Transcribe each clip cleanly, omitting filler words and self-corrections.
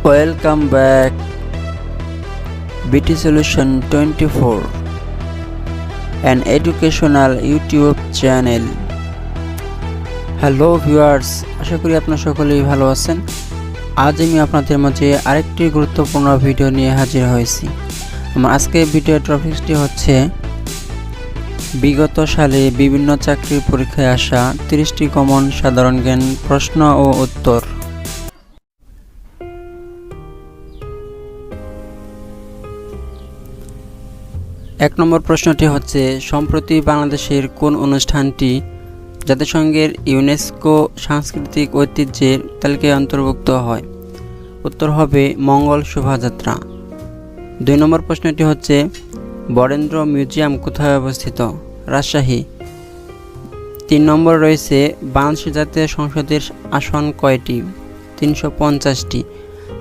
Welcome back BT Solution 24, an educational YouTube channel. Hello viewers, আশা করি আপনারা সকলেই ভালো আছেন। আজ আমি আপনাদের মাঝে আরেকটি গুরুত্বপূর্ণ ভিডিও নিয়ে হাজির হয়েছি। আমার আজকের ভিডিওর টপিকটি হচ্ছে বিগত সালে বিভিন্ন চাকরির পরীক্ষায় আসা 30টি কমন সাধারণ জ্ঞান প্রশ্ন ও উত্তর। এক নম্বর প্রশ্নটি হচ্ছে, সম্প্রতি বাংলাদেশের কোন অনুষ্ঠানটি জাতিসংঘের ইউনেস্কো সাংস্কৃতিক ঐতিহ্যের তালিকায় অন্তর্ভুক্ত হয়? উত্তর হবে মঙ্গল শোভাযাত্রা। 2 নম্বর প্রশ্নটি হচ্ছে, বরেন্দ্র মিউজিয়াম কোথায় অবস্থিত? রাজশাহী। 3 নম্বর রয়েছে, বাংলাদেশের জাতীয় সংসদের আসন কয়টি? 350টি।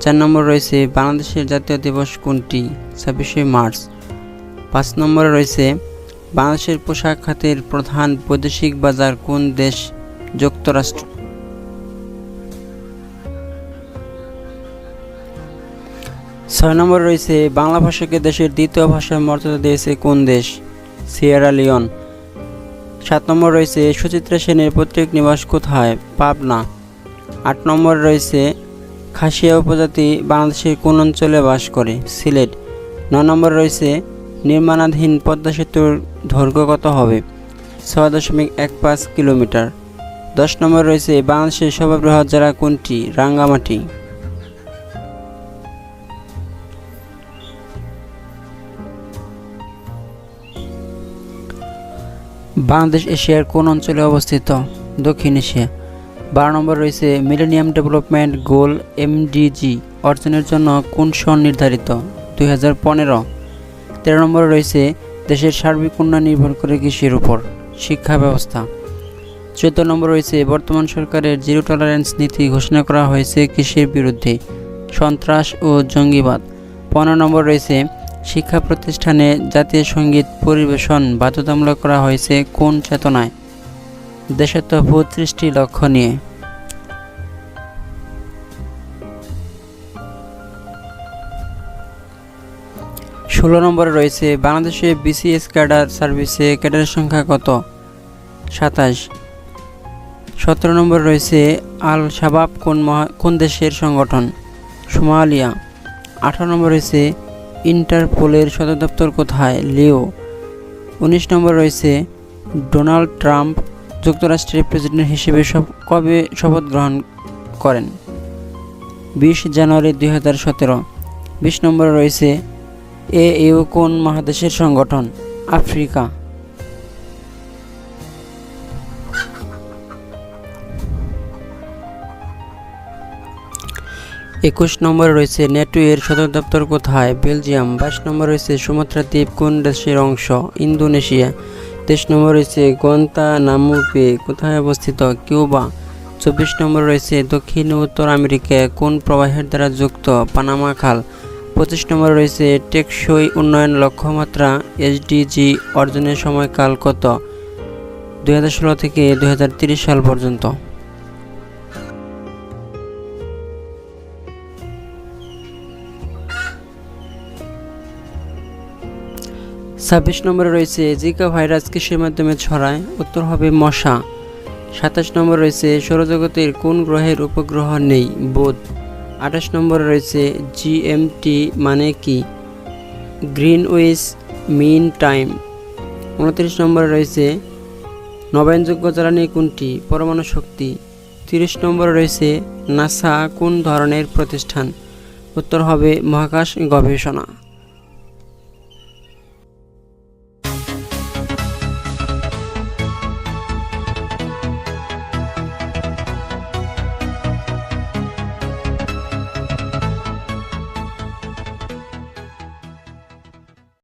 4 নম্বর রয়েছে, বাংলাদেশের জাতীয় দিবস কোনটি? 26শে মার্চ। 5 নম্বরে রয়েছে, বাংলাদেশের পোশাক খাতের প্রধান বৈদেশিক বাজার কোন দেশ? যুক্তরাষ্ট্র। 6 নম্বরে রয়েছে, বাংলা ভাষাকে দেশের দ্বিতীয় ভাষার মর্যাদা দিয়েছে কোন দেশ? Sierra Leone. 7 নম্বর রয়েছে, সুচিত্রা সেনের পৈতৃক নিবাস কোথায়? পাবনা। 8 নম্বরে রয়েছে, খাসিয়া উপজাতি বাংলাদেশের কোন অঞ্চলে বাস করে? সিলেট। 9 নম্বরে রয়েছে, নির্মাণাধীন পদ্মা সেতুর দৈর্ঘ্য কত হবে? 6.15 কিলোমিটার। 10 নম্বর রয়েছে, বাংলাদেশের সর্ববৃহৎ জেলা কোনটি? রাঙ্গামাটি। বাংলাদেশ এশিয়ার কোন অঞ্চলে অবস্থিত? দক্ষিণ এশিয়া। 12 নম্বর রয়েছে, মিলেনিয়াম ডেভেলপমেন্ট গোল MDG অর্জনের জন্য কোন সন নির্ধারিত? 2015। 13 নম্বরে রয়েছে, দেশের সার্বিক উন্নয়ন নির্ভর করে কৃষির উপর? শিক্ষা ব্যবস্থা। 14 নম্বর রয়েছে, বর্তমান সরকারের জিরো টলারেন্স নীতি ঘোষণা করা হয়েছে কৃষির বিরুদ্ধে? সন্ত্রাস ও জঙ্গিবাদ। 15 নম্বর রয়েছে, শিক্ষা প্রতিষ্ঠানে জাতীয় সঙ্গীত পরিবেশন বাধ্যতামূলক করা হয়েছে কোন চেতনায়? দেশাত্মবোধ সৃষ্টি লক্ষ্য নিয়ে। 16 নম্বরে রয়েছে, বাংলাদেশে BCS ক্যাডার সার্ভিসে ক্যাডারের সংখ্যা কত? 27। 17 নম্বরে রয়েছে, আল শাবাব কোন দেশের সংগঠন? সোমালিয়া। 18 নম্বর রয়েছে, ইন্টারপোলের সদর দপ্তর কোথায়? লিও। 19 নম্বর রয়েছে, ডোনাল্ড ট্রাম্প যুক্তরাষ্ট্রের প্রেসিডেন্ট হিসেবে কবে শপথ গ্রহণ করেন? 20 জানুয়ারি 2017। 20 নম্বরে রয়েছে, AU কোন মহাদেশের সংগঠন? আফ্রিকা। 21 নম্বরে রয়েছে, নেটো এর সদর দপ্তর কোথায়? বেলজিয়াম। 22 নম্বর রয়েছে, সুমাত্রা দ্বীপ কোন দেশের অংশ? ইন্দোনেশিয়া। 23 নম্বর রয়েছে, গুয়ান্তানামো বে কোথায় অবস্থিত? কিউবা। 24 নম্বর রয়েছে, দক্ষিণ ও উত্তর আমেরিকা কোন প্রবাহের দ্বারা যুক্ত? পানামা খাল। 25 নম্বর রয়েছে, টেকসই উন্নয়ন লক্ষ্যমাত্রা SDG অর্জনের সময়কাল কত? 2016 থেকে 2030 সাল পর্যন্ত। 26 নম্বরে রয়েছে, জিকা ভাইরাস কিসের মাধ্যমে ছড়ায়? উত্তর হবে মশা। 27 নম্বর রয়েছে, সৌরজগতের কোন গ্রহের উপগ্রহ নেই? বুধ। 28 নম্বরে রয়েছে, GMT মানে কি? Greenwich mean time. 29 নম্বরে রয়েছে, নবায়নযোগ্য জ্বালানি কোনটি? পরমাণু শক্তি। 30 নম্বরে রয়েছে, নাসা কোন ধরনের প্রতিষ্ঠান? উত্তর হবে মহাকাশ গবেষণা।